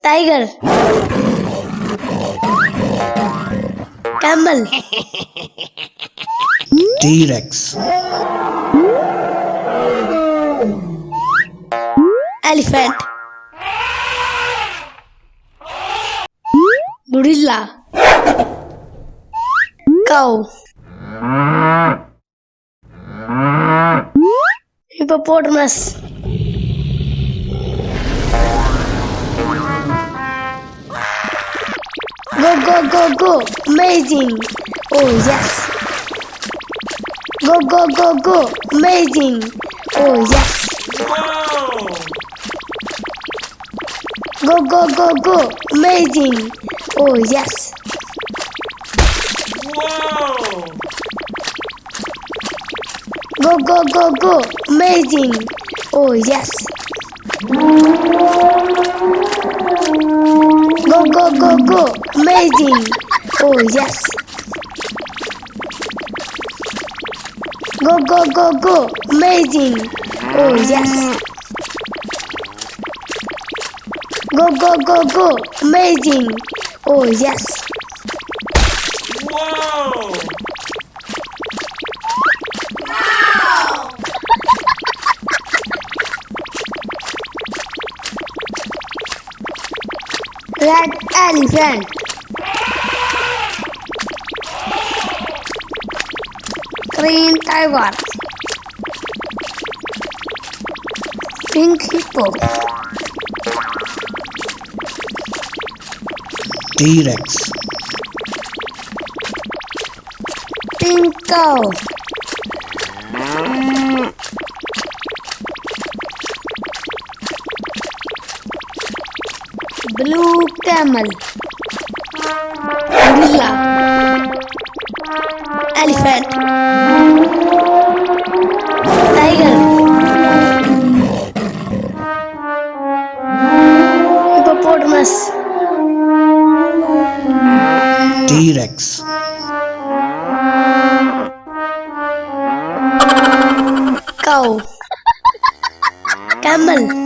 Tiger. Camel. T-Rex. Elephant. Gorilla. Cow. Hippopotamus. Go, go, go, go. Amazing. Oh, yes. Go, go, go, go. Amazing. Oh, yes. Go, go, go, go. Amazing. Oh, yes. Go, go, go, go. Amazing. Oh, yes. Go, go, go, go. Amazing. Oh, yes. Go, go, go, go. Amazing. Oh, yes. Go, go, go, go. Amazing. Oh, yes. Red elephant. Green tiger. Pink hippo. T-Rex. Pink cow. Blue camel. Gorilla. Elephant. Tiger. Hippopotamus. T-Rex. Cow. Camel.